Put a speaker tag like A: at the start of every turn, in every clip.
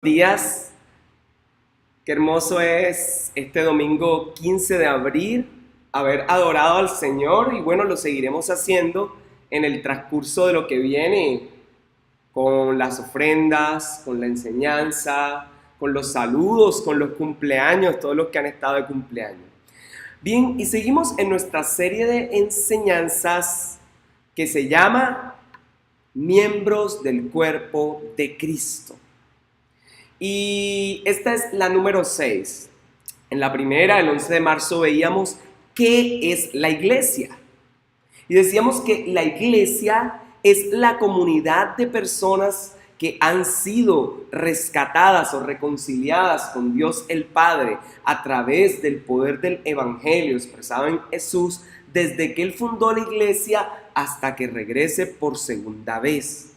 A: Días, qué hermoso es este domingo 15 de abril haber adorado al Señor y bueno, lo seguiremos haciendo en el transcurso de lo que viene con las ofrendas, con la enseñanza, con los saludos, con los cumpleaños, todos los que han estado de cumpleaños. Bien, y seguimos en nuestra serie de enseñanzas que se llama Miembros del Cuerpo de Cristo. Y esta es la número 6. En la primera, el 11 de marzo, veíamos qué es la iglesia. Y decíamos que la iglesia es la comunidad de personas que han sido rescatadas o reconciliadas con Dios el Padre a través del poder del Evangelio expresado en Jesús desde que Él fundó la iglesia hasta que regrese por segunda vez.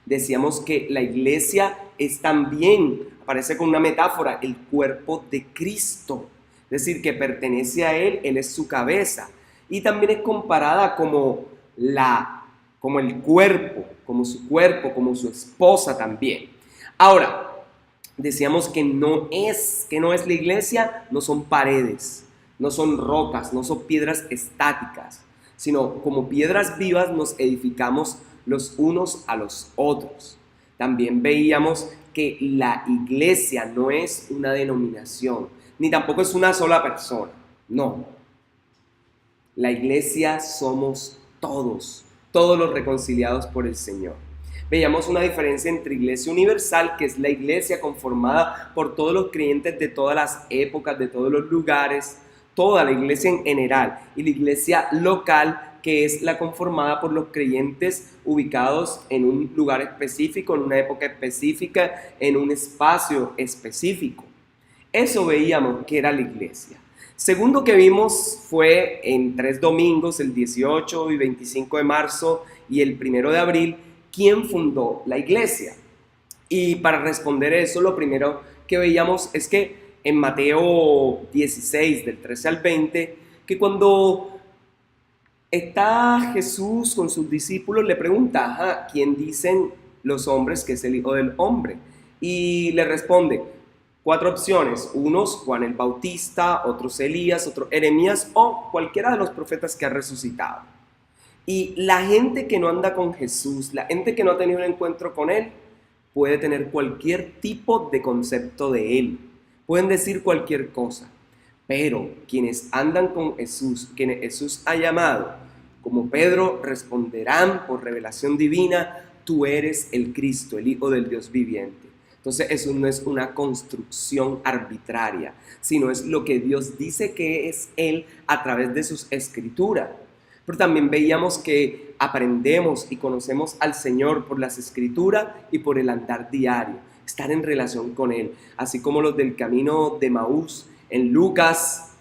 A: Decíamos que la iglesia es también, aparece con una metáfora, el cuerpo de Cristo. Es decir, que pertenece a Él, Él es su cabeza. Y también es comparada como el cuerpo, como su esposa también. Ahora, decíamos que no es la iglesia, no son paredes, no son rocas, no son piedras estáticas, sino como piedras vivas nos edificamos los unos a los otros. También veíamos que la iglesia no es una denominación, ni tampoco es una sola persona, no. La iglesia somos todos los reconciliados por el Señor. Veíamos una diferencia entre iglesia universal, que es la iglesia conformada por todos los creyentes de todas las épocas, de todos los lugares, toda la iglesia en general, y la iglesia local, que es la conformada por los creyentes ubicados en un lugar específico, en una época específica, en un espacio específico. Eso veíamos que era la iglesia. Segundo que vimos fue en 3 domingos, el 18 y 25 de marzo y el 1 de abril, ¿quién fundó la iglesia? Y para responder eso, lo primero que veíamos es que en Mateo 16, del 13 al 20, que cuando está Jesús con sus discípulos, le pregunta, ¿quién dicen los hombres que es el Hijo del Hombre? Y le responde 4 opciones, unos Juan el Bautista, otros Elías, otros Jeremías o cualquiera de los profetas que ha resucitado. Y la gente que no anda con Jesús, la gente que no ha tenido un encuentro con Él, puede tener cualquier tipo de concepto de Él. Pueden decir cualquier cosa. Pero quienes andan con Jesús, quienes Jesús ha llamado, como Pedro, responderán por revelación divina, tú eres el Cristo, el Hijo del Dios viviente. Entonces eso no es una construcción arbitraria, sino es lo que Dios dice que es Él a través de sus escrituras. Pero también veíamos que aprendemos y conocemos al Señor por las escrituras y por el andar diario, estar en relación con Él, así como los del camino de Maús. En Lucas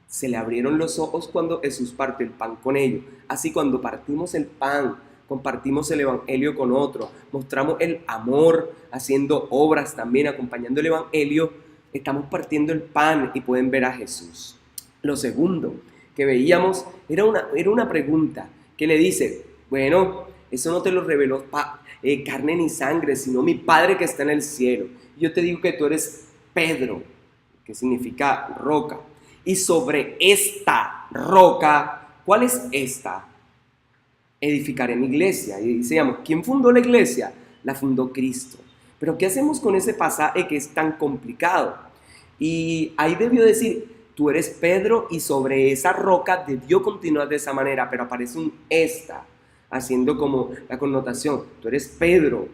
A: se le abrieron los ojos cuando Jesús partió el pan con ellos. Así cuando partimos el pan, compartimos el evangelio con otros, mostramos el amor, haciendo obras también, acompañando el evangelio, estamos partiendo el pan y pueden ver a Jesús. Lo segundo que veíamos era una pregunta que le dice, bueno, eso no te lo reveló carne ni sangre, sino mi Padre que está en el cielo. Yo te digo que tú eres Pedro, que significa roca. Y sobre esta roca, ¿cuál es esta? Edificaré mi iglesia. Y decíamos, ¿quién fundó la iglesia? La fundó Cristo. Pero ¿qué hacemos con ese pasaje que es tan complicado? Y ahí debió decir, tú eres Pedro y sobre esa roca debió continuar de esa manera, pero aparece un esta, haciendo como la connotación, tú eres Pedro,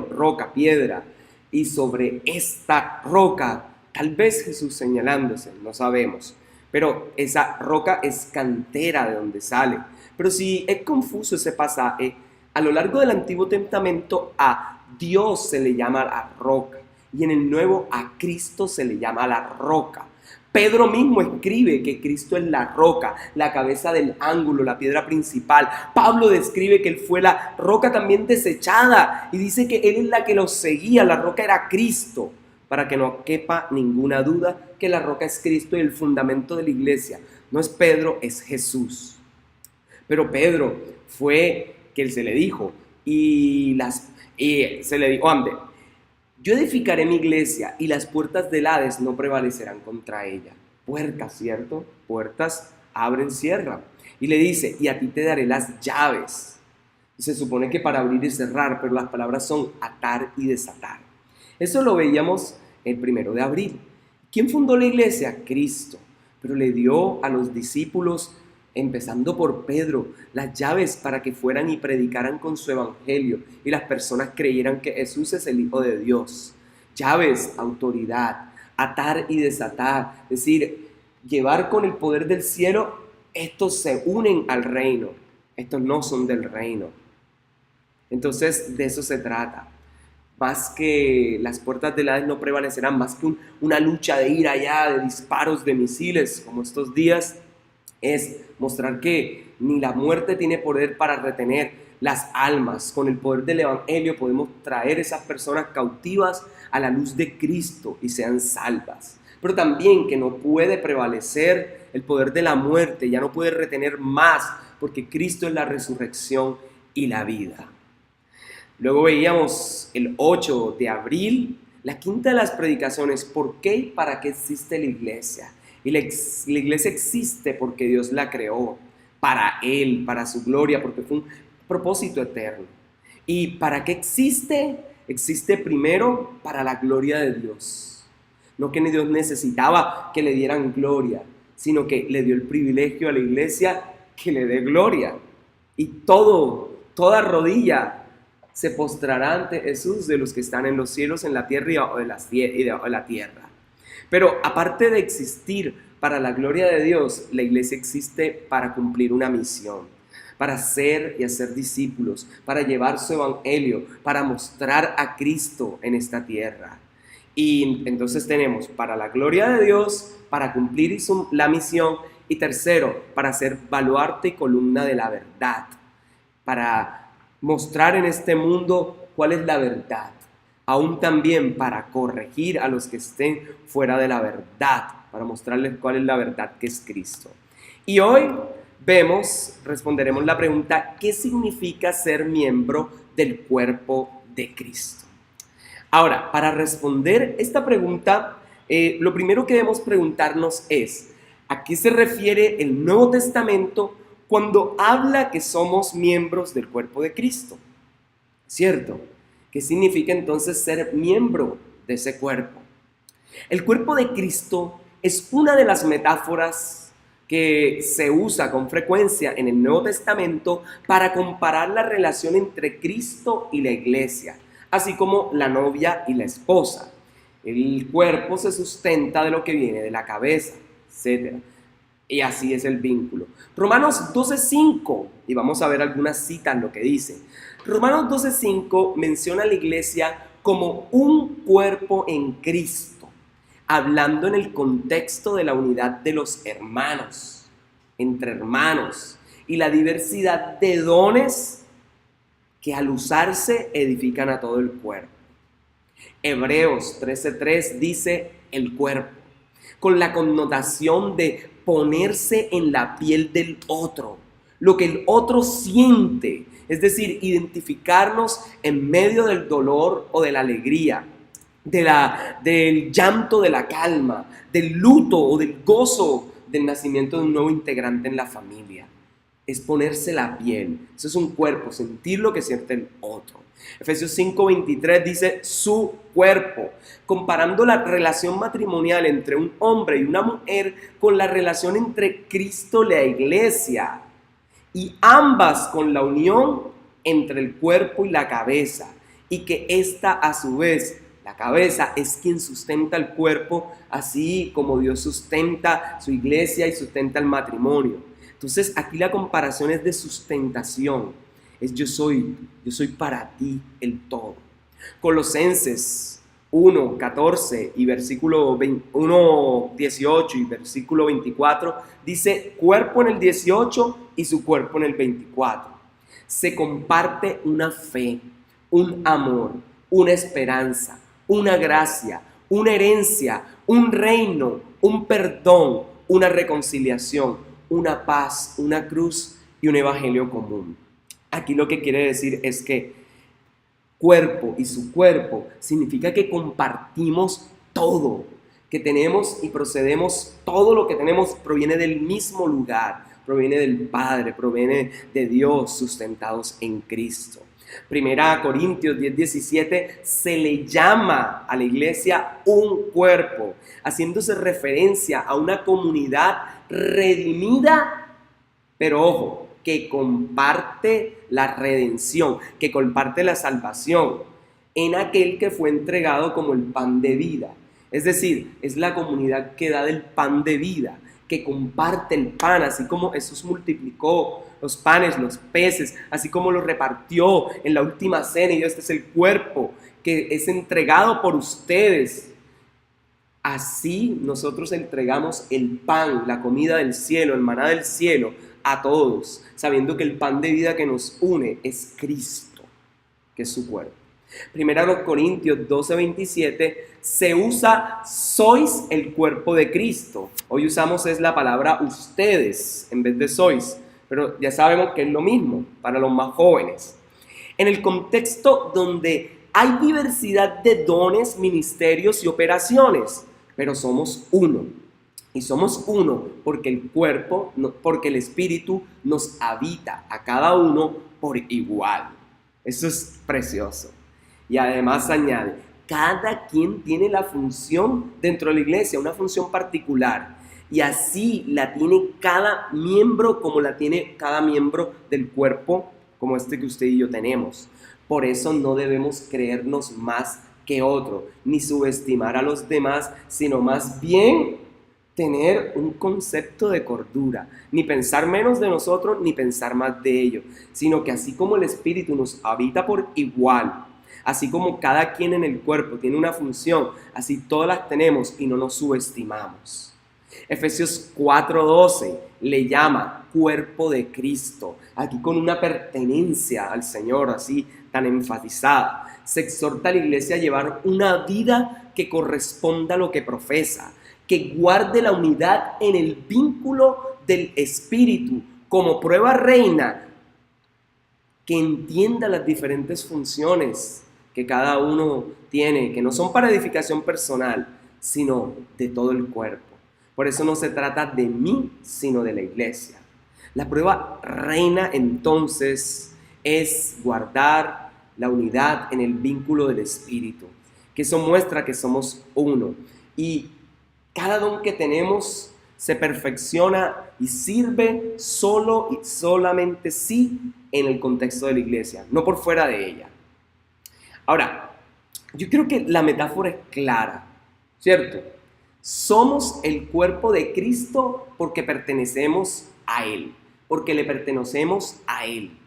A: roca, piedra, y sobre esta roca, tal vez Jesús señalándose, no sabemos, pero esa roca es cantera de donde sale. Pero si es confuso ese pasaje, a lo largo del Antiguo Testamento a Dios se le llama la roca y en el Nuevo a Cristo se le llama la roca. Pedro mismo escribe que Cristo es la roca, la cabeza del ángulo, la piedra principal. Pablo describe que él fue la roca también desechada y dice que él es la que los seguía, la roca era Cristo, para que no quepa ninguna duda que la roca es Cristo y el fundamento de la iglesia no es Pedro, es Jesús. Pero Pedro fue que él se le dijo se le dijo, Yo edificaré mi iglesia y las puertas del Hades no prevalecerán contra ella. Puertas, ¿cierto? Puertas abren, cierran. Y le dice, y a ti te daré las llaves. Se supone que para abrir y cerrar, pero las palabras son atar y desatar. Eso lo veíamos el 1 de abril. ¿Quién fundó la iglesia? Cristo. Pero le dio a los discípulos, empezando por Pedro, las llaves para que fueran y predicaran con su evangelio y las personas creyeran que Jesús es el Hijo de Dios. Llaves, autoridad, atar y desatar, es decir, llevar con el poder del cielo. Estos se unen al reino, estos no son del reino. Entonces de eso se trata. Más que las puertas del Hades no prevalecerán, más que una lucha de ir allá, de disparos de misiles como estos días, es mostrar que ni la muerte tiene poder para retener las almas. Con el poder del evangelio podemos traer esas personas cautivas a la luz de Cristo y sean salvas. Pero también que no puede prevalecer el poder de la muerte, ya no puede retener más, porque Cristo es la resurrección y la vida. Luego veíamos el 8 de abril, la quinta de las predicaciones, ¿por qué y para qué existe la iglesia? Y la iglesia existe porque Dios la creó, para Él, para su gloria, porque fue un propósito eterno. ¿Y para qué existe? Existe primero para la gloria de Dios. No que Dios necesitaba que le dieran gloria, sino que le dio el privilegio a la iglesia que le dé gloria. Y toda rodilla se postrará ante Jesús de los que están en los cielos, en la tierra y debajo de la tierra. Pero aparte de existir para la gloria de Dios, la iglesia existe para cumplir una misión, para ser y hacer discípulos, para llevar su evangelio, para mostrar a Cristo en esta tierra. Y entonces tenemos para la gloria de Dios, para cumplir la misión, y tercero, para ser baluarte y columna de la verdad, para mostrar en este mundo cuál es la verdad, aún también para corregir a los que estén fuera de la verdad, para mostrarles cuál es la verdad que es Cristo. Y hoy responderemos la pregunta, ¿qué significa ser miembro del cuerpo de Cristo? Ahora, para responder esta pregunta, lo primero que debemos preguntarnos es, ¿a qué se refiere el Nuevo Testamento cuando habla que somos miembros del cuerpo de Cristo? ¿Cierto? ¿Qué significa entonces ser miembro de ese cuerpo? El cuerpo de Cristo es una de las metáforas que se usa con frecuencia en el Nuevo Testamento para comparar la relación entre Cristo y la iglesia, así como la novia y la esposa. El cuerpo se sustenta de lo que viene de la cabeza, etc. Y así es el vínculo. Romanos 12:5, y vamos a ver algunas citas lo que dice. Romanos 12:5 menciona a la iglesia como un cuerpo en Cristo, hablando en el contexto de la unidad de los hermanos, entre hermanos, y la diversidad de dones que al usarse edifican a todo el cuerpo. Hebreos 13:3 dice el cuerpo, con la connotación de ponerse en la piel del otro, lo que el otro siente, es decir, identificarnos en medio del dolor o de la alegría, del llanto de la calma, del luto o del gozo del nacimiento de un nuevo integrante en la familia. Es ponerse la piel, eso es un cuerpo, sentir lo que siente el otro. Efesios 5:23 dice su cuerpo, comparando la relación matrimonial entre un hombre y una mujer con la relación entre Cristo y la iglesia, y ambas con la unión entre el cuerpo y la cabeza, y que esta a su vez, la cabeza, es quien sustenta el cuerpo, así como Dios sustenta su iglesia y sustenta el matrimonio. Entonces aquí la comparación es de sustentación, es yo soy para ti el todo. Colosenses 1:14 y versículo 1:18 y versículo 24 dice cuerpo en el 18 y su cuerpo en el 24. Se comparte una fe, un amor, una esperanza, una gracia, una herencia, un reino, un perdón, una reconciliación, una paz, una cruz y un evangelio común. Aquí lo que quiere decir es que cuerpo y su cuerpo, significa que compartimos todo, que tenemos y procedemos, todo lo que tenemos proviene del mismo lugar, proviene del Padre, proviene de Dios, sustentados en Cristo. Primera Corintios 10:17 se le llama a la iglesia un cuerpo, haciéndose referencia a una comunidad redimida, pero ojo, que comparte la redención, que comparte la salvación en aquel que fue entregado como el pan de vida. Es decir, es la comunidad que da del pan de vida, que comparte el pan, así como Jesús multiplicó los panes, los peces, así como los repartió en la última cena y este es el cuerpo que es entregado por ustedes. Así nosotros entregamos el pan, la comida del cielo, el maná del cielo a todos, sabiendo que el pan de vida que nos une es Cristo, que es su cuerpo. Primera Corintios 12:27 se usa sois el cuerpo de Cristo. Hoy usamos es la palabra ustedes en vez de sois, pero ya sabemos que es lo mismo para los más jóvenes. En el contexto donde hay diversidad de dones, ministerios y operaciones, pero somos uno. Y somos uno porque el cuerpo, porque el Espíritu nos habita a cada uno por igual. Eso es precioso. Y además añade, cada quien tiene la función dentro de la iglesia, una función particular. Y así la tiene cada miembro como la tiene cada miembro del cuerpo, como este que usted y yo tenemos. Por eso no debemos creernos más que otro, ni subestimar a los demás, sino más bien tener un concepto de cordura, ni pensar menos de nosotros, ni pensar más de ellos, sino que así como el Espíritu nos habita por igual, así como cada quien en el cuerpo tiene una función, así todas las tenemos y no nos subestimamos. Efesios 4:12 le llama cuerpo de Cristo, aquí con una pertenencia al Señor así tan enfatizada. Se exhorta a la iglesia a llevar una vida que corresponda a lo que profesa, que guarde la unidad en el vínculo del Espíritu como prueba reina, que entienda las diferentes funciones que cada uno tiene, que no son para edificación personal, sino de todo el cuerpo. Por eso no se trata de mí, sino de la iglesia. La prueba reina entonces es guardar la unidad en el vínculo del Espíritu, que eso muestra que somos uno. Y cada don que tenemos se perfecciona y sirve solo y solamente sí en el contexto de la iglesia, no por fuera de ella. Ahora, yo creo que la metáfora es clara, ¿cierto? Somos el cuerpo de Cristo porque pertenecemos a Él, porque le pertenecemos a Él.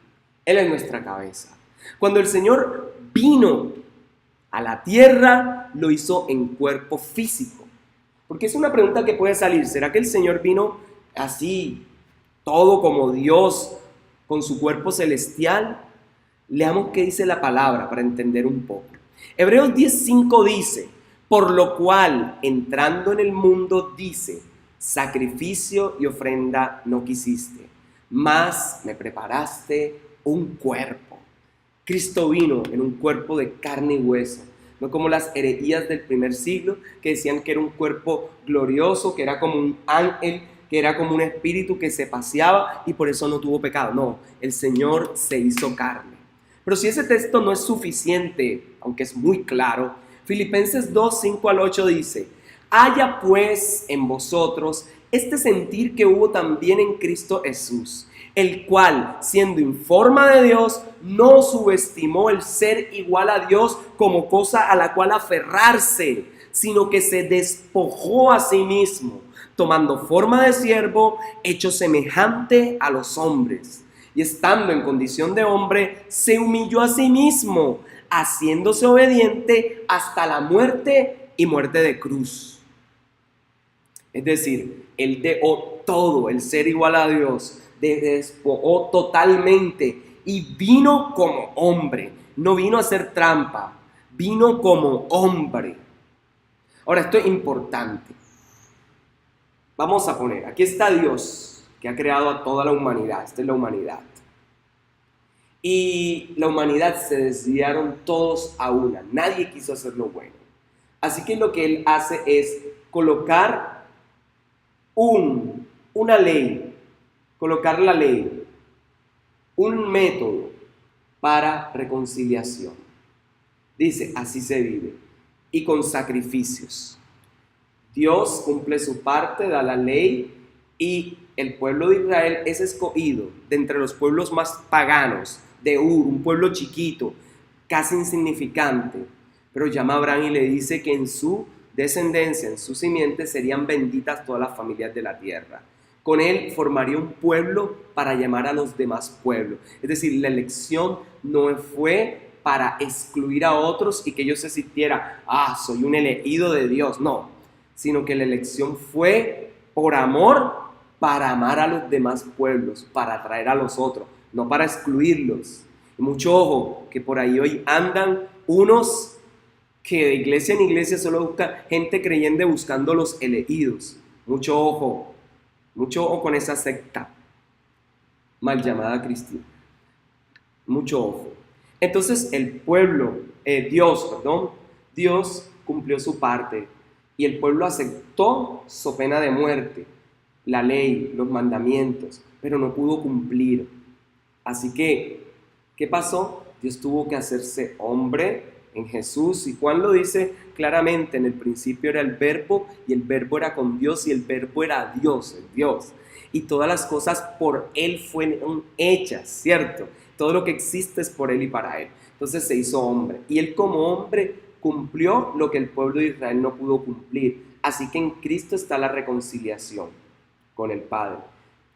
A: Él es nuestra cabeza. Cuando el Señor vino a la tierra, lo hizo en cuerpo físico. Porque es una pregunta que puede salir. ¿Será que el Señor vino así, todo como Dios, con su cuerpo celestial? Leamos qué dice la palabra para entender un poco. Hebreos 10:5 dice, por lo cual, entrando en el mundo, dice, sacrificio y ofrenda no quisiste, mas me preparaste un cuerpo. Cristo vino en un cuerpo de carne y hueso, no como las herejías del primer siglo que decían que era un cuerpo glorioso, que era como un ángel, que era como un espíritu que se paseaba y por eso no tuvo pecado. No, el Señor se hizo carne. Pero si ese texto no es suficiente, aunque es muy claro, Filipenses 2:5-8 dice, haya pues en vosotros este sentir que hubo también en Cristo Jesús, el cual, siendo en forma de Dios, no subestimó el ser igual a Dios como cosa a la cual aferrarse, sino que se despojó a sí mismo, tomando forma de siervo, hecho semejante a los hombres. Y estando en condición de hombre, se humilló a sí mismo, haciéndose obediente hasta la muerte y muerte de cruz. Es decir, él dejó todo, el ser igual a Dios, despojó totalmente y vino como hombre. No vino a hacer trampa, vino como hombre. Ahora, esto es importante. Vamos a poner, aquí está Dios, que ha creado a toda la humanidad. Esta es la humanidad. y la humanidad se desviaron todos a una. Nadie quiso hacer lo bueno. Así que lo que él hace es colocar una ley, colocar la ley, un método para reconciliación. Dice, así se vive, y con sacrificios. Dios cumple su parte, da la ley, y el pueblo de Israel es escogido de entre los pueblos más paganos, de Ur, un pueblo chiquito, casi insignificante, pero llama a Abraham y le dice que en su descendencia, en su simiente, serían benditas todas las familias de la tierra. Con él formaría un pueblo para llamar a los demás pueblos. Es decir, la elección no fue para excluir a otros y que ellos se sintieran, soy un elegido de Dios. No, sino que la elección fue por amor, para amar a los demás pueblos, para atraer a los otros, no para excluirlos. Y mucho ojo, que por ahí hoy andan unos que de iglesia en iglesia solo buscan gente creyente buscando los elegidos. Mucho ojo con esa secta mal llamada cristiana. Mucho ojo. Entonces Dios cumplió su parte y el pueblo aceptó so pena de muerte la ley, los mandamientos, pero no pudo cumplir. Así que, ¿qué pasó? Dios tuvo que hacerse hombre en Jesús, y Juan lo dice claramente: en el principio era el verbo, y el verbo era con Dios, y el verbo era Dios, el Dios. Y todas las cosas por Él fueron hechas, ¿cierto? Todo lo que existe es por Él y para Él. Entonces se hizo hombre, y Él como hombre cumplió lo que el pueblo de Israel no pudo cumplir. Así que en Cristo está la reconciliación con el Padre.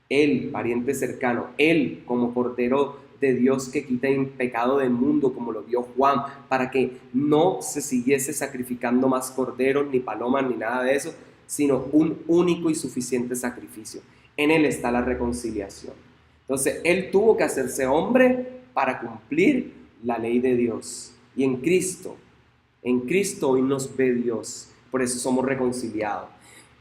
A: Él, pariente cercano, Él como Cordero de Dios que quita el pecado del mundo, como lo vio Juan, para que no se siguiese sacrificando más corderos, ni palomas, ni nada de eso, sino un único y suficiente sacrificio. En Él está la reconciliación. Entonces, Él tuvo que hacerse hombre para cumplir la ley de Dios. Y en Cristo hoy nos ve Dios. Por eso somos reconciliados.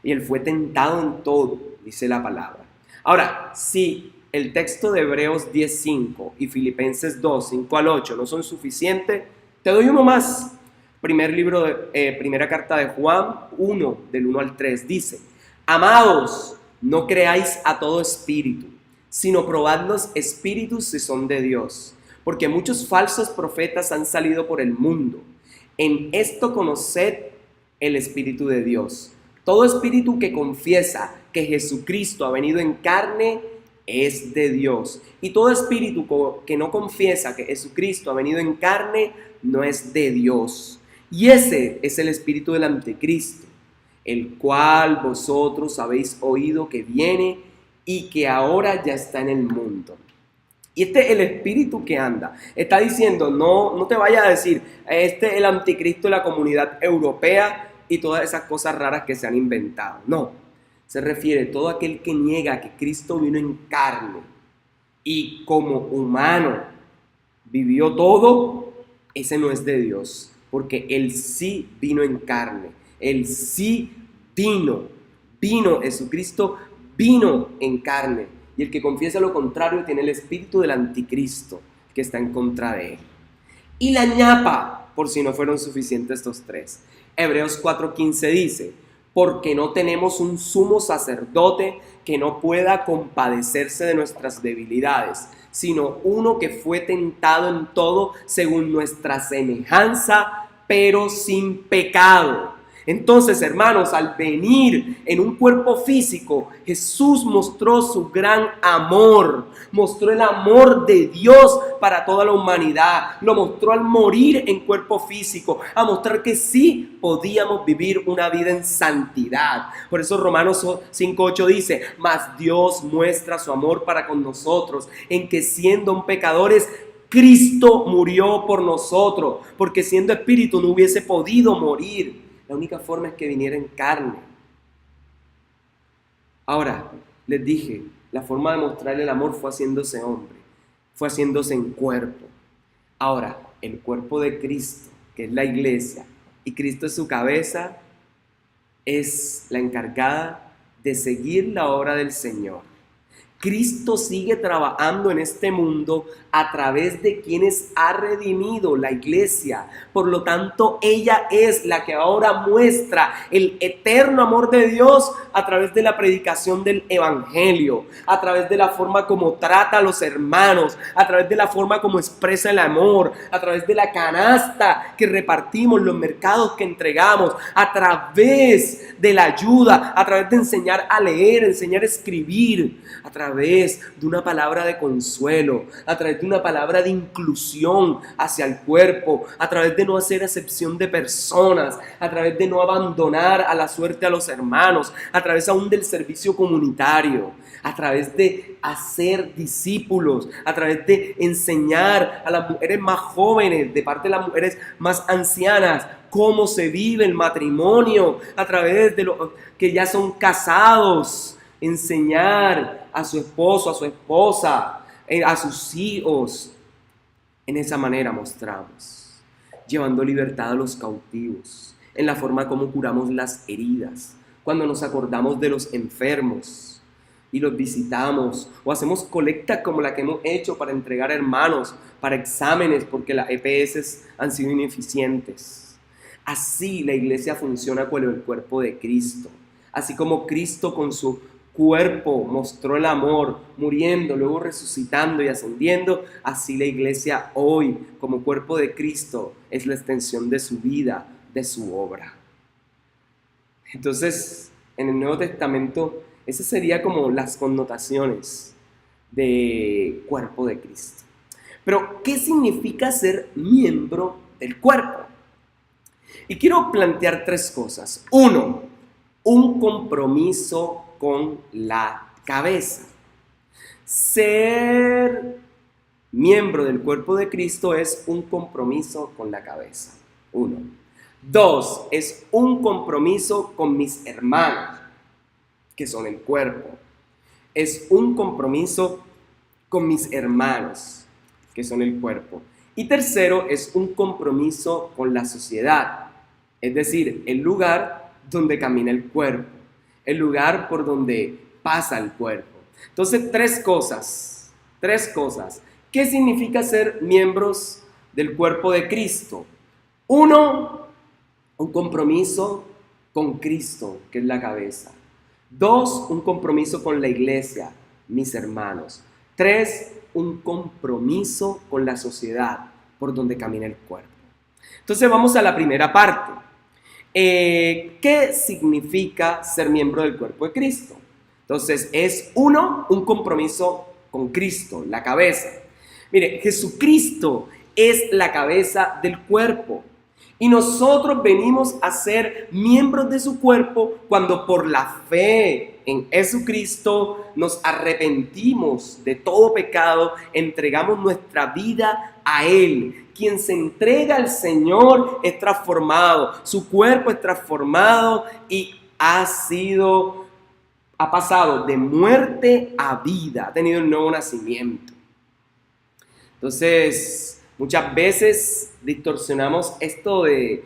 A: Y Él fue tentado en todo, dice la palabra. Ahora, si el texto de Hebreos 10:5 y Filipenses 2:5 al 8 no son suficientes, te doy uno más. Primera carta de Juan 1, del 1 al 3, dice: Amados, no creáis a todo espíritu, sino probad los espíritus si son de Dios, porque muchos falsos profetas han salido por el mundo. En esto conoced el Espíritu de Dios. Todo espíritu que confiesa que Jesucristo ha venido en carne es de Dios. Y todo espíritu que no confiesa que Jesucristo ha venido en carne no es de Dios. Y ese es el espíritu del anticristo, el cual vosotros habéis oído que viene y que ahora ya está en el mundo. Y este es el espíritu que anda. Está diciendo, no te vayas a decir, este es el anticristo de la comunidad europea y todas esas cosas raras que se han inventado. No, se refiere a todo aquel que niega que Cristo vino en carne y como humano vivió todo. Ese no es de Dios, porque Él sí vino en carne. Él sí vino Jesucristo vino en carne. Y el que confiesa lo contrario tiene el espíritu del anticristo que está en contra de él. Y la ñapa, por si no fueron suficientes estos tres. Hebreos 4:15 dice: porque no tenemos un sumo sacerdote que no pueda compadecerse de nuestras debilidades, sino uno que fue tentado en todo según nuestra semejanza, pero sin pecado. Entonces, hermanos, al venir en un cuerpo físico, Jesús mostró su gran amor, mostró el amor de Dios para toda la humanidad, lo mostró al morir en cuerpo físico, a mostrar que sí podíamos vivir una vida en santidad. Por eso Romanos 5:8 dice: mas Dios muestra su amor para con nosotros, en que siendo aún pecadores, Cristo murió por nosotros, porque siendo espíritu no hubiese podido morir. La única forma es que viniera en carne. Ahora, les dije, la forma de mostrar el amor fue haciéndose hombre, fue haciéndose en cuerpo. Ahora, el cuerpo de Cristo, que es la iglesia, y Cristo es su cabeza, es la encargada de seguir la obra del Señor. Cristo sigue trabajando en este mundo a través de quienes ha redimido la iglesia. Por lo tanto, ella es la que ahora muestra el eterno amor de Dios a través de la predicación del evangelio, a través de la forma como trata a los hermanos, a través de la forma como expresa el amor, a través de la canasta que repartimos, los mercados que entregamos, a través de la ayuda, a través de enseñar a leer, enseñar a escribir, a través de una palabra de consuelo, a través de una palabra de inclusión hacia el cuerpo, a través de no hacer acepción de personas, a través de no abandonar a la suerte a los hermanos, a través aún del servicio comunitario, a través de hacer discípulos, a través de enseñar a las mujeres más jóvenes, de parte de las mujeres más ancianas, cómo se vive el matrimonio, a través de los que ya son casados, enseñar a su esposo, a su esposa, a sus hijos. En esa manera mostramos, llevando libertad a los cautivos, en la forma como curamos las heridas, cuando nos acordamos de los enfermos y los visitamos, o hacemos colectas como la que hemos hecho para entregar hermanos, para exámenes, porque las EPS han sido ineficientes. Así la iglesia funciona con el cuerpo de Cristo, así como Cristo con su cuerpo mostró el amor, muriendo, luego resucitando y ascendiendo, así la iglesia hoy, como cuerpo de Cristo, es la extensión de su vida, de su obra. Entonces, en el Nuevo Testamento, esas serían como las connotaciones de cuerpo de Cristo. Pero, ¿qué significa ser miembro del cuerpo? Y quiero plantear tres cosas. Uno, un compromiso con la cabeza. Ser miembro del cuerpo de Cristo es un compromiso con la cabeza. Uno. Dos, es un compromiso con mis hermanos, que son el cuerpo. Es un compromiso con mis hermanos, que son el cuerpo. Y tercero, es un compromiso con la sociedad, es decir, el lugar donde camina el cuerpo, el lugar por donde pasa el cuerpo. Entonces, tres cosas. ¿Qué significa ser miembros del cuerpo de Cristo? Uno, un compromiso con Cristo, que es la cabeza. Dos, un compromiso con la iglesia, mis hermanos. Tres, un compromiso con la sociedad por donde camina el cuerpo. Entonces vamos a la primera parte. ¿Qué significa ser miembro del cuerpo de Cristo? Entonces es uno, un compromiso con Cristo, la cabeza. Mire, Jesucristo es la cabeza del cuerpo. Y nosotros venimos a ser miembros de su cuerpo cuando por la fe en Jesucristo nos arrepentimos de todo pecado, entregamos nuestra vida a Él. Quien se entrega al Señor es transformado, su cuerpo es transformado y ha pasado de muerte a vida, ha tenido un nuevo nacimiento. Entonces, muchas veces distorsionamos esto de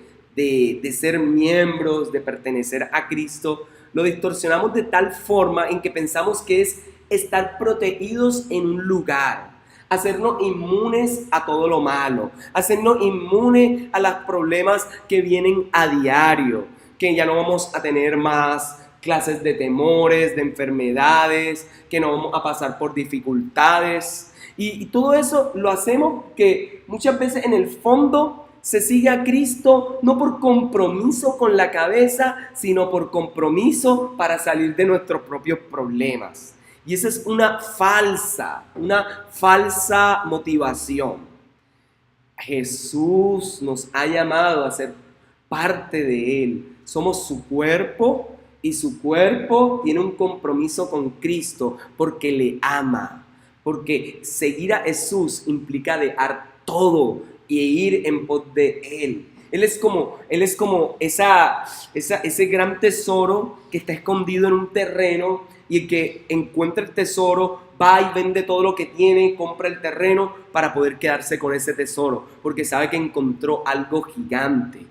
A: ser miembros, de pertenecer a Cristo. Lo distorsionamos de tal forma en que pensamos que es estar protegidos en un lugar, hacernos inmunes a todo lo malo, hacernos inmunes a los problemas que vienen a diario, que ya no vamos a tener más clases de temores, de enfermedades, que no vamos a pasar por dificultades. Y todo eso lo hacemos que muchas veces en el fondo se sigue a Cristo no por compromiso con la cabeza, sino por compromiso para salir de nuestros propios problemas. Y esa es una falsa motivación. Jesús nos ha llamado a ser parte de Él. Somos su cuerpo y su cuerpo tiene un compromiso con Cristo porque le ama. Porque seguir a Jesús implica dejar todo y ir en pos de Él. Él es como ese gran tesoro que está escondido en un terreno, y el que encuentra el tesoro va y vende todo lo que tiene, compra el terreno para poder quedarse con ese tesoro, porque sabe que encontró algo gigante.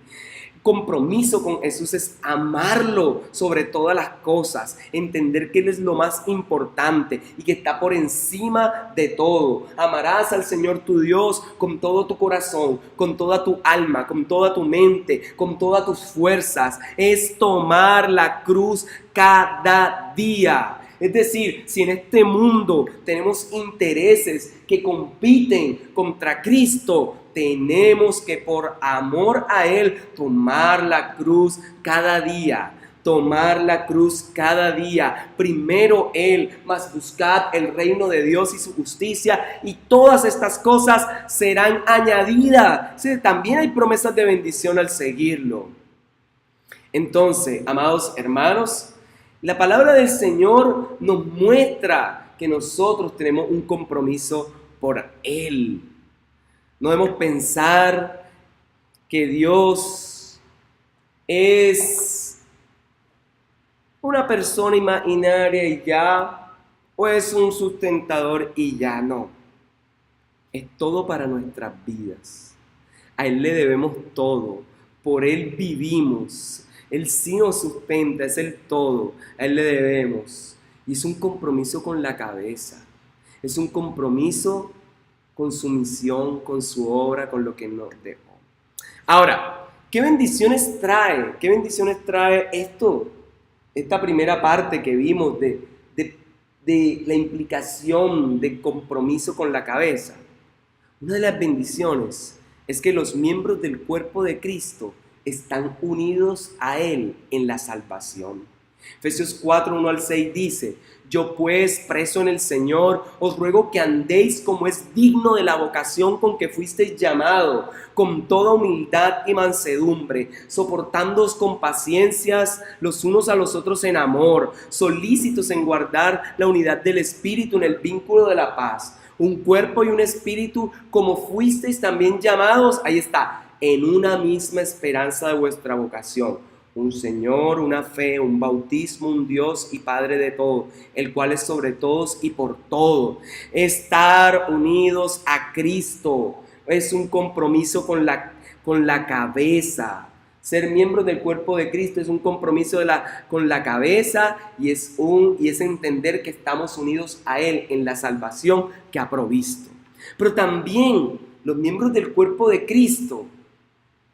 A: compromiso con Jesús es amarlo sobre todas las cosas, entender que Él es lo más importante y que está por encima de todo. Amarás al Señor tu Dios con todo tu corazón, con toda tu alma, con toda tu mente, con todas tus fuerzas. Es tomar la cruz cada día. Es decir, si en este mundo tenemos intereses que compiten contra Cristo, tenemos que por amor a Él tomar la cruz cada día. Tomar la cruz cada día. Primero Él, mas buscad el reino de Dios y su justicia, y todas estas cosas serán añadidas. Sí, también hay promesas de bendición al seguirlo. Entonces, amados hermanos, la palabra del Señor nos muestra que nosotros tenemos un compromiso por Él. No debemos pensar que Dios es una persona imaginaria y ya, o es un sustentador y ya. No. Es todo para nuestras vidas. A Él le debemos todo. Por Él vivimos. Él sí nos sustenta, es el todo. A Él le debemos. Y es un compromiso con la cabeza. Es un compromiso con su misión, con su obra, con lo que nos dejó. Ahora, ¿qué bendiciones trae? ¿Qué bendiciones trae esto? Esta primera parte que vimos de la implicación de compromiso con la cabeza. Una de las bendiciones es que los miembros del cuerpo de Cristo están unidos a Él en la salvación. Efesios 4, 1 al 6 dice: yo pues, preso en el Señor, os ruego que andéis como es digno de la vocación con que fuisteis llamado, con toda humildad y mansedumbre, soportándoos con paciencias los unos a los otros en amor, solícitos en guardar la unidad del Espíritu en el vínculo de la paz, un cuerpo y un espíritu, como fuisteis también llamados, ahí está, en una misma esperanza de vuestra vocación. Un Señor, una fe, un bautismo, un Dios y Padre de todo, el cual es sobre todos y por todo. Estar unidos a Cristo es un compromiso con la cabeza. Ser miembro del cuerpo de Cristo es un compromiso con la cabeza y es entender que estamos unidos a Él en la salvación que ha provisto. Pero también los miembros del cuerpo de Cristo,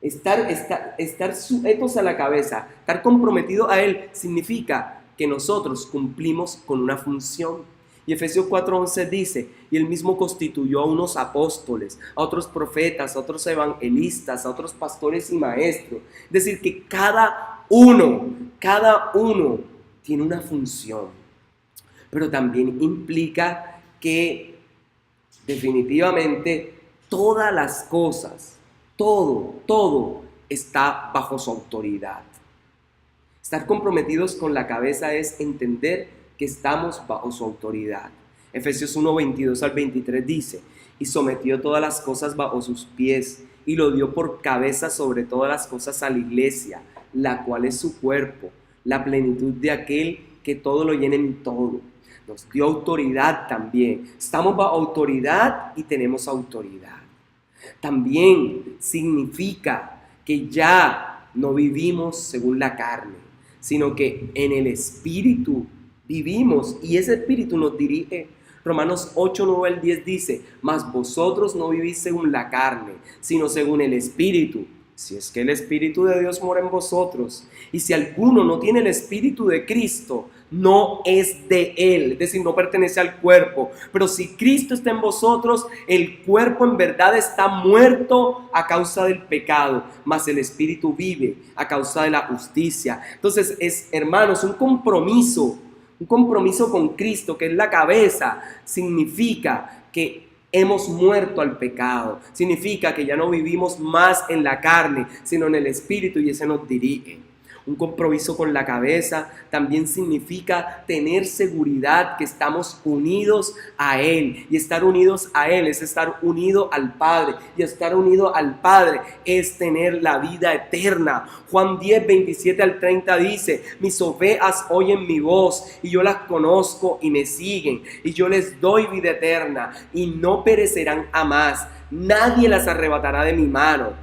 A: estar sujetos a la cabeza, estar comprometidos a Él, significa que nosotros cumplimos con una función. Y Efesios 4:11 dice: y Él mismo constituyó a unos apóstoles, a otros profetas, a otros evangelistas, a otros pastores y maestros. Es decir, que cada uno tiene una función. Pero también implica que definitivamente todas las cosas, todo está bajo su autoridad. Estar comprometidos con la cabeza es entender que estamos bajo su autoridad. Efesios 1:22 al 23 dice: y sometió todas las cosas bajo sus pies, y lo dio por cabeza sobre todas las cosas a la iglesia, la cual es su cuerpo, la plenitud de aquel que todo lo llena en todo. Nos dio autoridad también. Estamos bajo autoridad y tenemos autoridad. También significa que ya no vivimos según la carne, sino que en el Espíritu vivimos y ese Espíritu nos dirige. Romanos 8, 9 al 10 dice: mas vosotros no vivís según la carne, sino según el Espíritu, si es que el Espíritu de Dios mora en vosotros. Y si alguno no tiene el Espíritu de Cristo, no es de Él, es decir, no pertenece al cuerpo. Pero si Cristo está en vosotros, el cuerpo en verdad está muerto a causa del pecado, mas el Espíritu vive a causa de la justicia. Entonces es, hermanos, un compromiso con Cristo, que es la cabeza. Significa que hemos muerto al pecado, significa que ya no vivimos más en la carne, sino en el Espíritu, y ese nos dirige. Un compromiso con la cabeza también significa tener seguridad que estamos unidos a Él. Y estar unidos a Él es estar unido al Padre. Y estar unido al Padre es tener la vida eterna. Juan 10, 27 al 30 dice: mis ovejas oyen mi voz y yo las conozco y me siguen. Y yo les doy vida eterna y no perecerán jamás. Nadie las arrebatará de mi mano.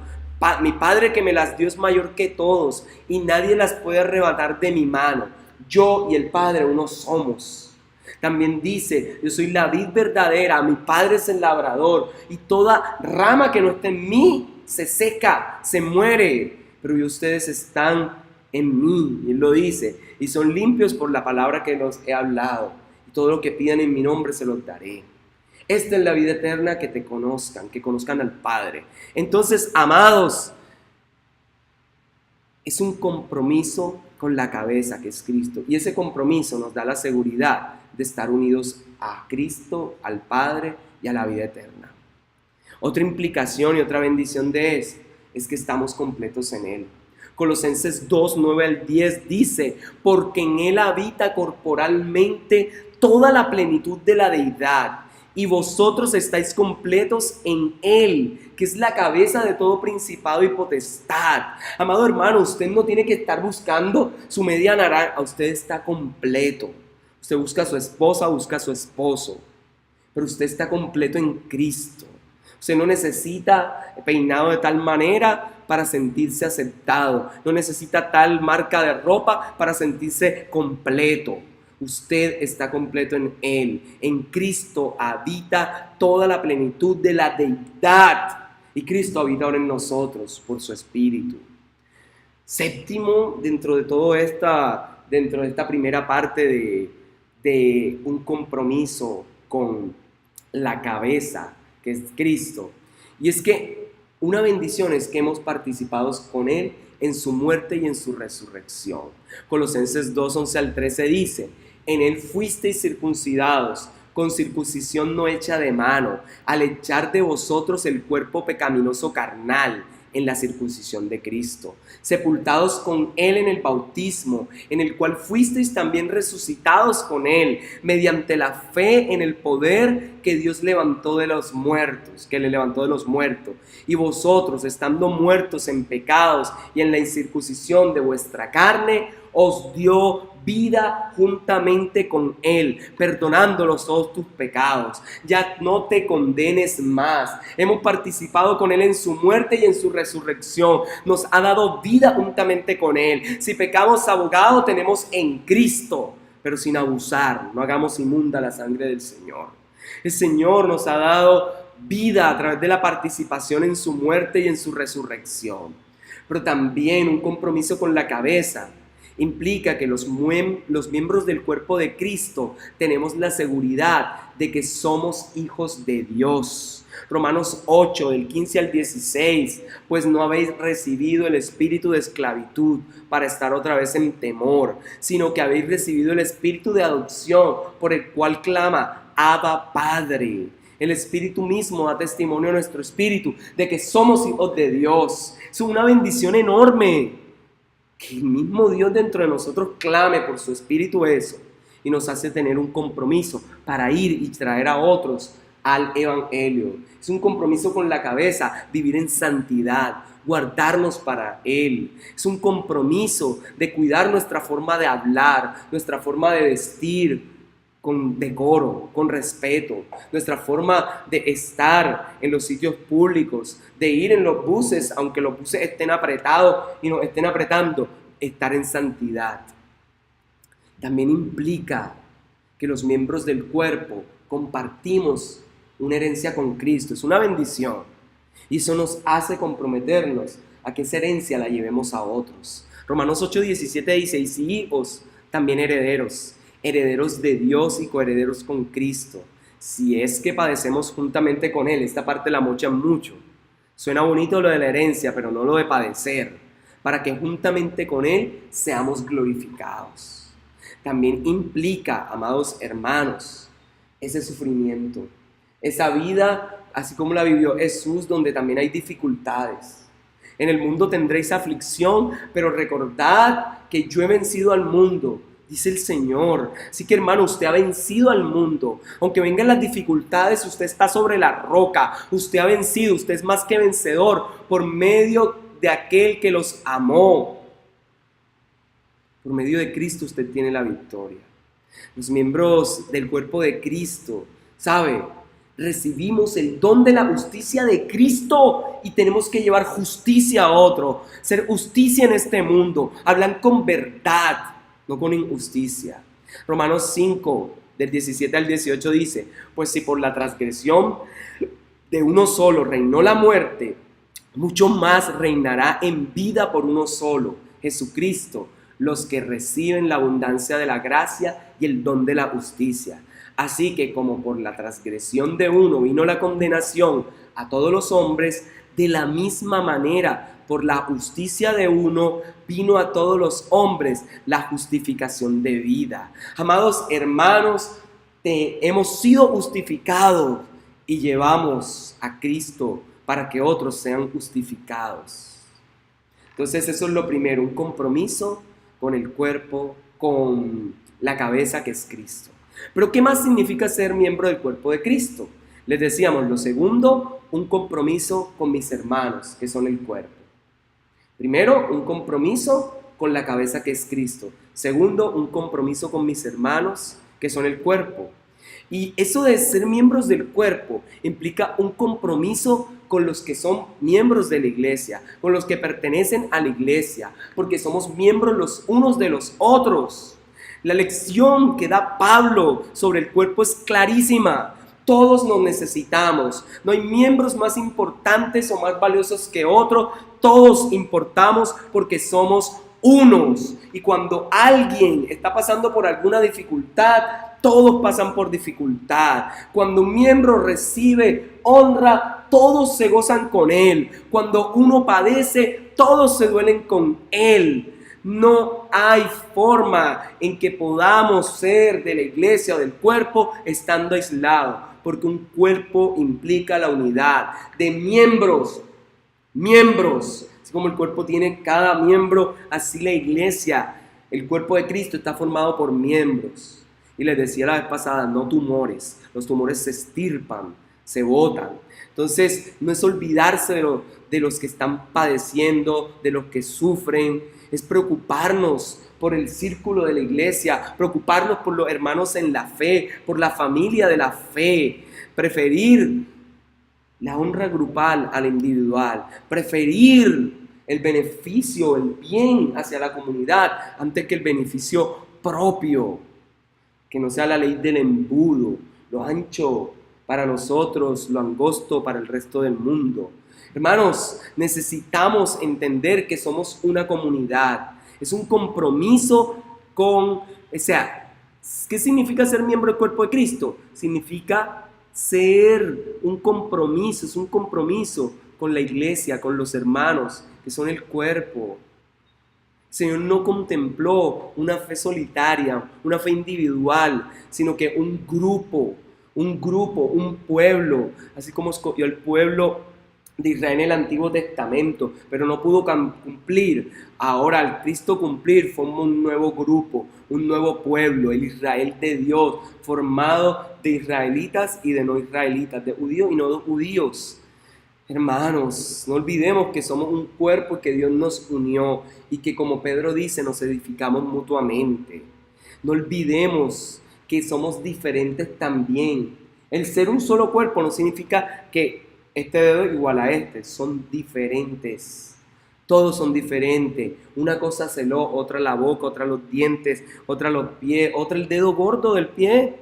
A: Mi Padre que me las dio es mayor que todos y nadie las puede arrebatar de mi mano. Yo y el Padre uno somos. También dice, yo soy la vid verdadera, mi Padre es el labrador y toda rama que no esté en mí se seca, se muere. Pero ustedes están en mí, y Él lo dice, y son limpios por la palabra que los he hablado. Y todo lo que pidan en mi nombre se los daré. Esta es la vida eterna, que te conozcan, que conozcan al Padre. Entonces, amados, es un compromiso con la cabeza, que es Cristo. Y ese compromiso nos da la seguridad de estar unidos a Cristo, al Padre y a la vida eterna. Otra implicación y otra bendición de eso es que estamos completos en Él. Colosenses 2, 9 al 10 dice, porque en Él habita corporalmente toda la plenitud de la deidad, y vosotros estáis completos en Él, que es la cabeza de todo principado y potestad. Amado hermano, usted no tiene que estar buscando su media naranja, usted está completo. Usted busca a su esposa, busca a su esposo, pero usted está completo en Cristo. Usted no necesita peinado de tal manera para sentirse aceptado. No necesita tal marca de ropa para sentirse completo. Usted está completo en Él. En Cristo habita toda la plenitud de la deidad. Y Cristo habita ahora en nosotros por su Espíritu. Séptimo, dentro de esta primera parte de un compromiso con la cabeza, que es Cristo. Y es que una bendición es que hemos participado con Él en su muerte y en su resurrección. Colosenses 2, 11 al 13 dice, en Él fuisteis circuncidados, con circuncisión no hecha de mano, al echar de vosotros el cuerpo pecaminoso carnal, en la circuncisión de Cristo, sepultados con Él en el bautismo, en el cual fuisteis también resucitados con Él, mediante la fe en el poder que Dios levantó de los muertos, que le levantó de los muertos. Y vosotros, estando muertos en pecados y en la incircuncisión de vuestra carne, os dio vida juntamente con Él, perdonándolos todos tus pecados. Ya no te condenes más. Hemos participado con Él en su muerte y en su resurrección. Nos ha dado vida juntamente con Él. Si pecamos, abogado tenemos en Cristo, pero sin abusar. No hagamos inmunda la sangre del Señor. El Señor nos ha dado vida a través de la participación en su muerte y en su resurrección. Pero también un compromiso con la cabeza implica que los miembros del cuerpo de Cristo tenemos la seguridad de que somos hijos de Dios. Romanos 8, del 15 al 16, pues no habéis recibido el espíritu de esclavitud para estar otra vez en temor, sino que habéis recibido el espíritu de adopción, por el cual clama, Abba, Padre. El Espíritu mismo da testimonio a nuestro espíritu de que somos hijos de Dios. Es una bendición enorme. Que el mismo Dios dentro de nosotros clame por su Espíritu eso y nos hace tener un compromiso para ir y traer a otros al Evangelio. Es un compromiso con la cabeza, vivir en santidad, guardarnos para Él. Es un compromiso de cuidar nuestra forma de hablar, nuestra forma de vestir con decoro, con respeto, nuestra forma de estar en los sitios públicos, de ir en los buses, aunque los buses estén apretados y nos estén apretando, estar en santidad. También implica que los miembros del cuerpo compartimos una herencia con Cristo, es una bendición, y eso nos hace comprometernos a que esa herencia la llevemos a otros. Romanos 8:17 dice, y si hijos, también herederos de Dios y coherederos con Cristo, si es que padecemos juntamente con Él. Esta parte la mochan mucho. Suena bonito lo de la herencia, pero no lo de padecer, para que juntamente con Él seamos glorificados. También implica, amados hermanos, ese sufrimiento, esa vida, así como la vivió Jesús, donde también hay dificultades. En el mundo tendréis aflicción, pero recordad que yo he vencido al mundo, dice el Señor. Así que hermano, usted ha vencido al mundo. Aunque vengan las dificultades, usted está sobre la roca. Usted ha vencido, usted es más que vencedor por medio de aquel que los amó. Por medio de Cristo usted tiene la victoria. Los miembros del cuerpo de Cristo, ¿sabe? recibimos el don de la justicia de Cristo y tenemos que llevar justicia a otro, ser justicia en este mundo, hablar con verdad, no con injusticia. Romanos 5, del 17 al 18 dice, pues si por la transgresión de uno solo reinó la muerte, mucho más reinará en vida por uno solo, Jesucristo, los que reciben la abundancia de la gracia y el don de la justicia. Así que como por la transgresión de uno vino la condenación a todos los hombres, de la misma manera por la justicia de uno vino a todos los hombres la justificación de vida. Amados hermanos, hemos sido justificados y llevamos a Cristo para que otros sean justificados. Entonces eso es lo primero, un compromiso con el cuerpo, con la cabeza que es Cristo. Pero ¿qué más significa ser miembro del cuerpo de Cristo? Les decíamos, lo segundo, un compromiso con mis hermanos, que son el cuerpo. Primero, un compromiso con la cabeza que es Cristo. Segundo, un compromiso con mis hermanos, que son el cuerpo. Y eso de ser miembros del cuerpo implica un compromiso con los que son miembros de la iglesia, con los que pertenecen a la iglesia, porque somos miembros los unos de los otros. La lección que da Pablo sobre el cuerpo es clarísima. Todos nos necesitamos. No hay miembros más importantes o más valiosos que otro. Todos importamos porque somos unos. Y cuando alguien está pasando por alguna dificultad, todos pasan por dificultad. Cuando un miembro recibe honra, todos se gozan con él. Cuando uno padece, todos se duelen con él. No hay forma en que podamos ser de la iglesia o del cuerpo estando aislados, porque un cuerpo implica la unidad de miembros. Así como el cuerpo tiene cada miembro, así la iglesia, el cuerpo de Cristo está formado por miembros. Y les decía la vez pasada, no tumores, los tumores se extirpan, se botan. Entonces no es olvidarse de los que están padeciendo, de los que sufren, es preocuparnos por el círculo de la iglesia, preocuparnos por los hermanos en la fe, por la familia de la fe, preferir la honra grupal a la individual, preferir el beneficio, el bien hacia la comunidad antes que el beneficio propio, que no sea la ley del embudo, lo ancho para nosotros, lo angosto para el resto del mundo. Hermanos, necesitamos entender que somos una comunidad. Es un compromiso ¿qué significa ser miembro del cuerpo de Cristo? Significa ser un compromiso, es un compromiso con la iglesia, con los hermanos, que son el cuerpo. El Señor no contempló una fe solitaria, una fe individual, sino que un grupo, un pueblo, así como escogió el pueblo de Israel en el Antiguo Testamento, pero no pudo cumplir. Ahora al Cristo cumplir, forma un nuevo grupo, un nuevo pueblo, el Israel de Dios, formado de israelitas y de no israelitas, de judíos y no de judíos. Hermanos, no olvidemos que somos un cuerpo que Dios nos unió y que, como Pedro dice, nos edificamos mutuamente. No olvidemos que somos diferentes también. El ser un solo cuerpo no significa que este dedo es igual a este, son diferentes. Todos son diferentes. Una cosa es el ojo, otra la boca, otra los dientes, otra los pies, otra el dedo gordo del pie.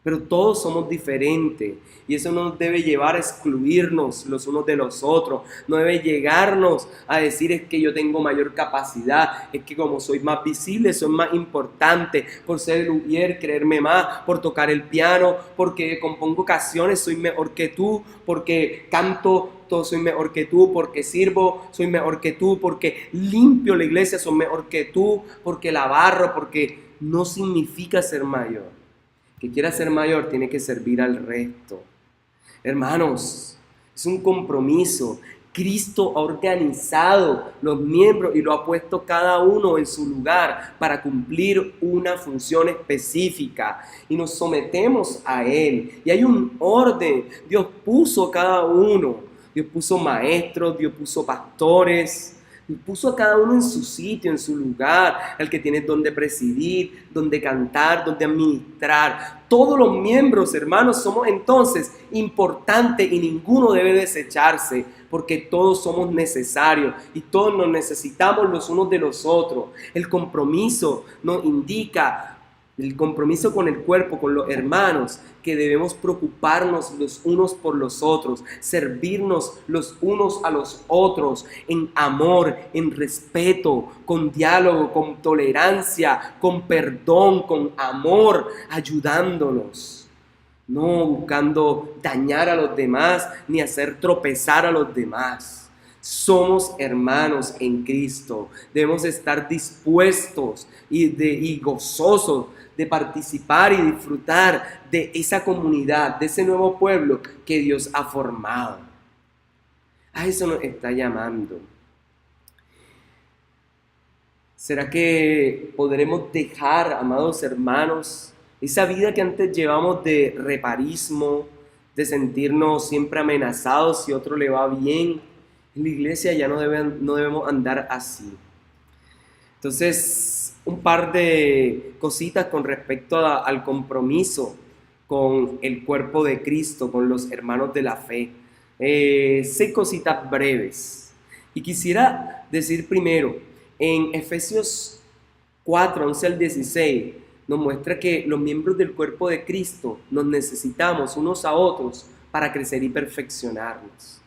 A: Pero todos somos diferentes y eso no nos debe llevar a excluirnos los unos de los otros. No debe llegarnos a decir es que yo tengo mayor capacidad, es que como soy más visible, soy más importante, por ser luthier, creerme más, por tocar el piano, porque compongo canciones, soy mejor que tú, porque canto, soy mejor que tú, porque sirvo, soy mejor que tú, porque limpio la iglesia, soy mejor que tú, porque la barro, porque no significa ser mayor. Que quiera ser mayor tiene que servir al resto. Hermanos, es un compromiso. Cristo ha organizado los miembros y lo ha puesto cada uno en su lugar para cumplir una función específica y nos sometemos a Él. Y hay un orden. Dios puso cada uno. Dios puso maestros, Dios puso pastores, Puso a cada uno en su sitio, en su lugar, al que tiene donde presidir, donde cantar, donde administrar. Todos los miembros, hermanos, somos entonces importantes y ninguno debe desecharse, porque todos somos necesarios y todos nos necesitamos los unos de los otros. El compromiso nos indica el compromiso con el cuerpo, con los hermanos, que debemos preocuparnos los unos por los otros, servirnos los unos a los otros en amor, en respeto, con diálogo, con tolerancia, con perdón, con amor, ayudándonos. No buscando dañar a los demás ni hacer tropezar a los demás. Somos hermanos en Cristo. Debemos estar dispuestos y gozosos de participar y disfrutar de esa comunidad, de ese nuevo pueblo que Dios ha formado. A eso nos está llamando. ¿Será que podremos dejar, amados hermanos, esa vida que antes llevamos de reparismo, de sentirnos siempre amenazados si otro le va bien? En la iglesia ya no debemos andar así. Entonces, un par de cositas con respecto al compromiso con el cuerpo de Cristo, con los hermanos de la fe. 6 cositas breves. Y quisiera decir primero, en Efesios 4, 11 al 16, nos muestra que los miembros del cuerpo de Cristo nos necesitamos unos a otros para crecer y perfeccionarnos.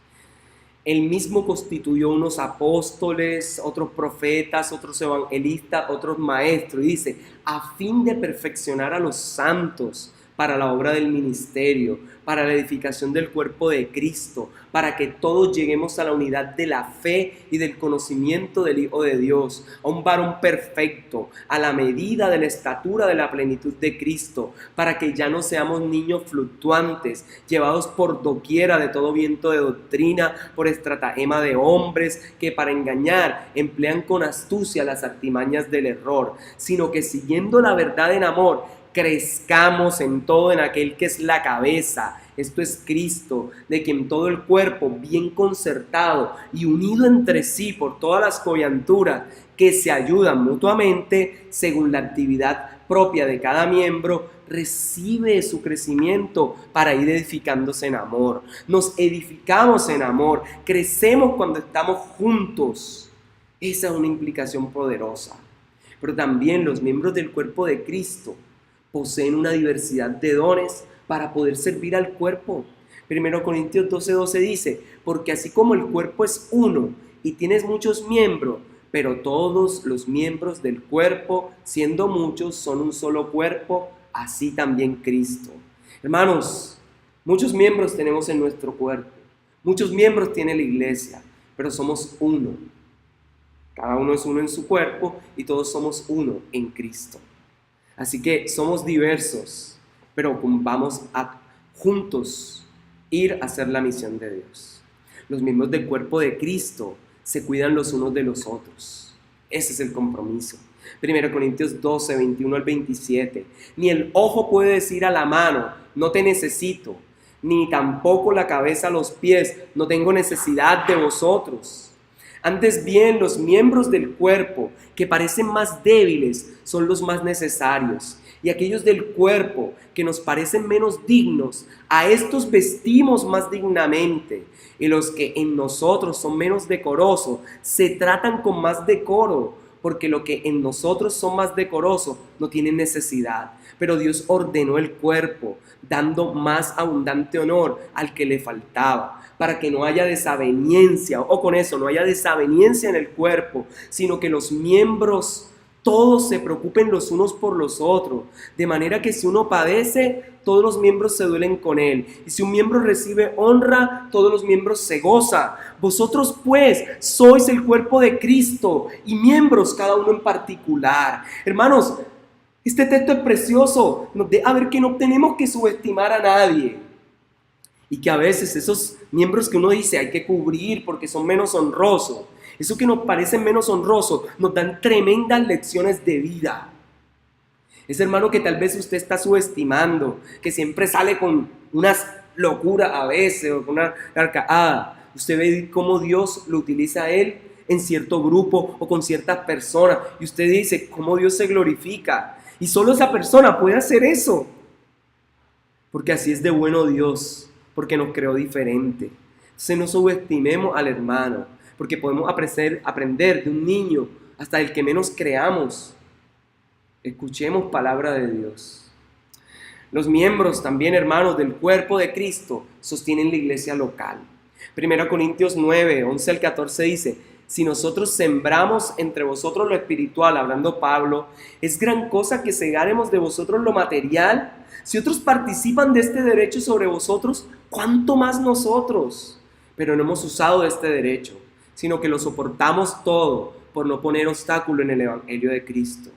A: Él mismo constituyó unos apóstoles, otros profetas, otros evangelistas, otros maestros. Y dice, a fin de perfeccionar a los santos para la obra del ministerio, para la edificación del cuerpo de Cristo, para que todos lleguemos a la unidad de la fe y del conocimiento del Hijo de Dios, a un varón perfecto, a la medida de la estatura de la plenitud de Cristo, para que ya no seamos niños fluctuantes, llevados por doquiera de todo viento de doctrina, por estratagema de hombres que para engañar emplean con astucia las artimañas del error, sino que siguiendo la verdad en amor, crezcamos en todo en aquel que es la cabeza, esto es Cristo, de quien todo el cuerpo, bien concertado y unido entre sí por todas las coyunturas que se ayudan mutuamente según la actividad propia de cada miembro, recibe su crecimiento para ir edificándose en amor. Nos edificamos en amor, crecemos cuando estamos juntos. Esa es una implicación poderosa. Pero también los miembros del cuerpo de Cristo poseen una diversidad de dones para poder servir al cuerpo. 1 Corintios 12:12 dice, porque así como el cuerpo es uno y tienes muchos miembros, pero todos los miembros del cuerpo, siendo muchos, son un solo cuerpo, así también Cristo. Hermanos, muchos miembros tenemos en nuestro cuerpo, muchos miembros tiene la iglesia, pero somos uno. Cada uno es uno en su cuerpo y todos somos uno en Cristo. Así que somos diversos, pero vamos a juntos ir a hacer la misión de Dios. Los miembros del cuerpo de Cristo se cuidan los unos de los otros. Ese es el compromiso. 1 Corintios 12, 21 al 27. Ni el ojo puede decir a la mano, no te necesito, ni tampoco la cabeza a los pies, no tengo necesidad de vosotros. Antes bien, los miembros del cuerpo que parecen más débiles son los más necesarios. Y aquellos del cuerpo que nos parecen menos dignos, a estos vestimos más dignamente. Y los que en nosotros son menos decorosos, se tratan con más decoro, porque lo que en nosotros son más decorosos no tienen necesidad. Pero Dios ordenó el cuerpo, dando más abundante honor al que le faltaba, para que no haya desaveniencia, o con eso, no haya desaveniencia en el cuerpo, sino que los miembros todos se preocupen los unos por los otros, de manera que si uno padece, todos los miembros se duelen con él, y si un miembro recibe honra, todos los miembros se gozan. Vosotros pues sois el cuerpo de Cristo, y miembros cada uno en particular. Hermanos, este texto es precioso, nos deja ver que no tenemos que subestimar a nadie, y que a veces esos miembros que uno dice hay que cubrir porque son menos honrosos, eso que nos parece menos honroso, nos dan tremendas lecciones de vida. Ese hermano que tal vez usted está subestimando, que siempre sale con unas locuras a veces, o con una carcajada, usted ve cómo Dios lo utiliza a él en cierto grupo o con ciertas personas. Y usted dice, ¿cómo Dios se glorifica? Y solo esa persona puede hacer eso. Porque así es de bueno Dios, porque nos creó diferente. Entonces no subestimemos al hermano, porque podemos aprender de un niño hasta el que menos creamos. Escuchemos palabra de Dios. Los miembros también, hermanos, del cuerpo de Cristo sostienen la iglesia local. 1 Corintios 9, 11 al 14 dice: si nosotros sembramos entre vosotros lo espiritual, hablando Pablo, es gran cosa que segaremos de vosotros lo material. Si otros participan de este derecho sobre vosotros, ¿cuánto más nosotros? Pero no hemos usado de este derecho, sino que lo soportamos todo por no poner obstáculo en el evangelio de Cristo.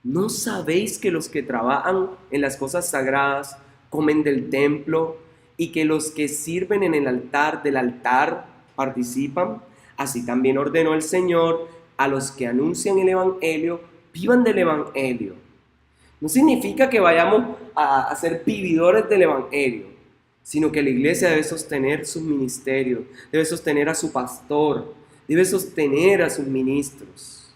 A: ¿No sabéis que los que trabajan en las cosas sagradas comen del templo y que los que sirven en el altar del altar participan? Así también ordenó el Señor a los que anuncian el evangelio, vivan del evangelio. No significa que vayamos a ser vividores del evangelio, sino que la iglesia debe sostener sus ministerios, debe sostener a su pastor, debe sostener a sus ministros.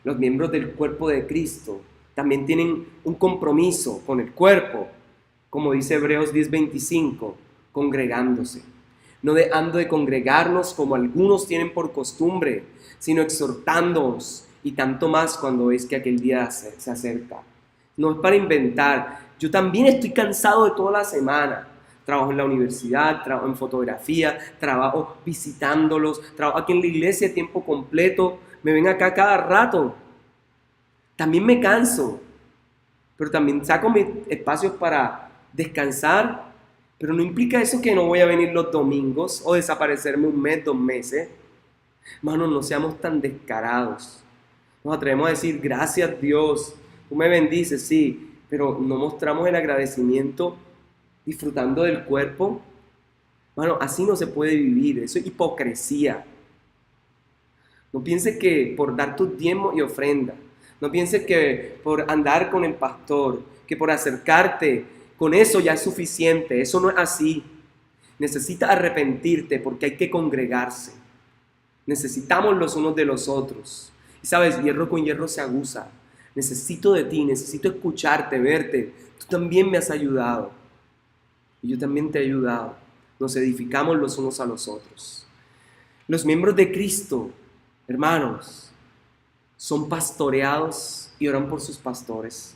A: Los miembros del cuerpo de Cristo también tienen un compromiso con el cuerpo, como dice Hebreos 10:25, congregándose. No dejando de congregarnos como algunos tienen por costumbre, sino exhortándonos, y tanto más cuando veis que aquel día se acerca. No es para inventar. Yo también estoy cansado de toda la semana. Trabajo en la universidad, trabajo en fotografía, trabajo visitándolos, trabajo aquí en la iglesia a tiempo completo. Me ven acá cada rato. También me canso, pero también saco mis espacios para descansar. Pero no implica eso que no voy a venir los domingos o desaparecerme un mes, 2 meses. Hermanos, no seamos tan descarados. Nos atrevemos a decir, gracias Dios, tú me bendices, sí, pero no mostramos el agradecimiento disfrutando del cuerpo. Bueno, así no se puede vivir, eso es hipocresía. No pienses que por dar tus diezmos y ofrendas, no pienses que por andar con el pastor, que por acercarte, con eso ya es suficiente. Eso no es así. Necesitas arrepentirte porque hay que congregarse. Necesitamos los unos de los otros. Y sabes, hierro con hierro se aguza. Necesito de ti, necesito escucharte, verte. Tú también me has ayudado. Y yo también te he ayudado. Nos edificamos los unos a los otros. Los miembros de Cristo, hermanos, son pastoreados y oran por sus pastores.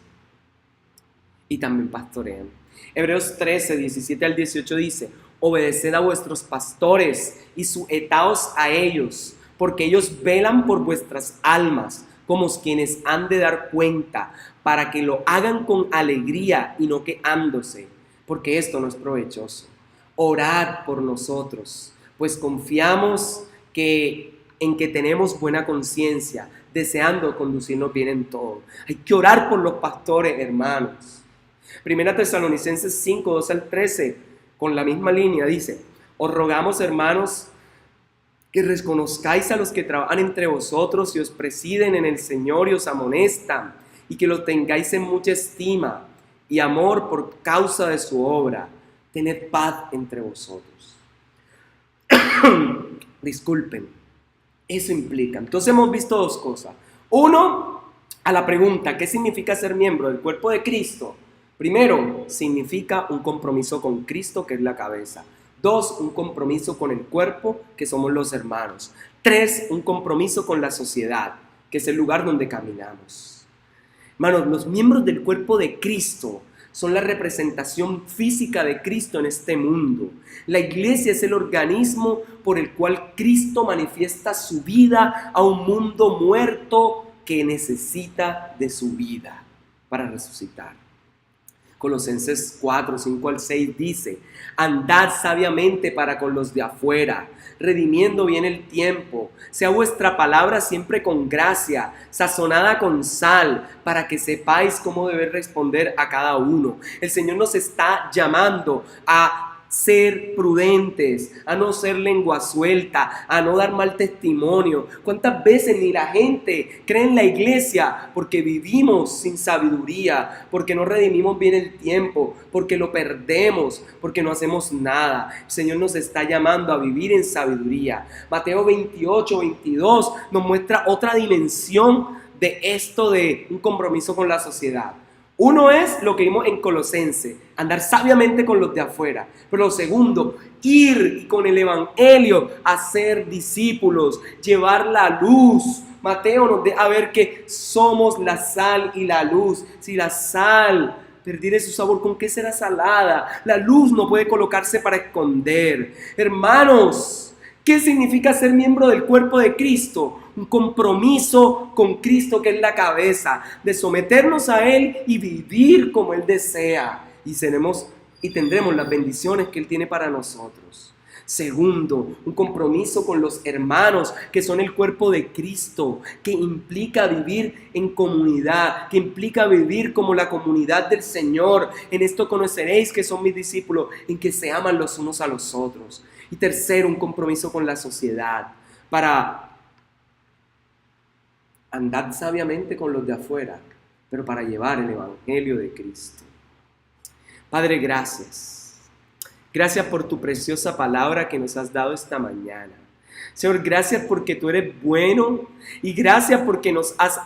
A: Y también pastorean. Hebreos 13, 17 al 18 dice: obedeced a vuestros pastores y sujetaos a ellos, porque ellos velan por vuestras almas, como quienes han de dar cuenta, para que lo hagan con alegría y no quejándose, porque esto no es provechoso. Orad por nosotros, pues confiamos en que tenemos buena conciencia, deseando conducirnos bien en todo. Hay que orar por los pastores, hermanos. Primera Tesalonicenses 5, 12 al 13, con la misma línea, dice: os rogamos, hermanos, que reconozcáis a los que trabajan entre vosotros y os presiden en el Señor y os amonestan, y que los tengáis en mucha estima y amor por causa de su obra. Tened paz entre vosotros. Disculpen, eso implica. Entonces hemos visto 2 cosas. Uno, a la pregunta, ¿qué significa ser miembro del cuerpo de Cristo? Primero, significa un compromiso con Cristo, que es la cabeza. 2, un compromiso con el cuerpo, que somos los hermanos. 3, un compromiso con la sociedad, que es el lugar donde caminamos. Hermanos, los miembros del cuerpo de Cristo son la representación física de Cristo en este mundo. La iglesia es el organismo por el cual Cristo manifiesta su vida a un mundo muerto que necesita de su vida para resucitar. Colosenses 4, 5 al 6 dice: andad sabiamente para con los de afuera, redimiendo bien el tiempo. Sea vuestra palabra siempre con gracia, sazonada con sal, para que sepáis cómo deber responder a cada uno. El Señor nos está llamando a ser prudentes, a no ser lengua suelta, a no dar mal testimonio. ¿Cuántas veces ni la gente cree en la iglesia porque vivimos sin sabiduría, porque no redimimos bien el tiempo, porque lo perdemos, porque no hacemos nada? El Señor nos está llamando a vivir en sabiduría. Mateo 28, 22 nos muestra otra dimensión de esto de un compromiso con la sociedad. Uno es lo que vimos en Colosense, andar sabiamente con los de afuera. Pero lo segundo, ir con el evangelio a ser discípulos, llevar la luz. Mateo nos deja ver que somos la sal y la luz. Si la sal perdiere su sabor, ¿con qué será salada? La luz no puede colocarse para esconder. Hermanos, ¿qué significa ser miembro del cuerpo de Cristo? Un compromiso con Cristo, que es la cabeza, de someternos a Él y vivir como Él desea. Y tendremos las bendiciones que Él tiene para nosotros. Segundo, un compromiso con los hermanos que son el cuerpo de Cristo, que implica vivir en comunidad, que implica vivir como la comunidad del Señor. En esto conoceréis que son mis discípulos, en que se aman los unos a los otros. Y tercero, un compromiso con la sociedad para andar sabiamente con los de afuera, pero para llevar el evangelio de Cristo. Padre, gracias. Gracias por tu preciosa palabra que nos has dado esta mañana. Señor, gracias porque tú eres bueno y gracias porque nos has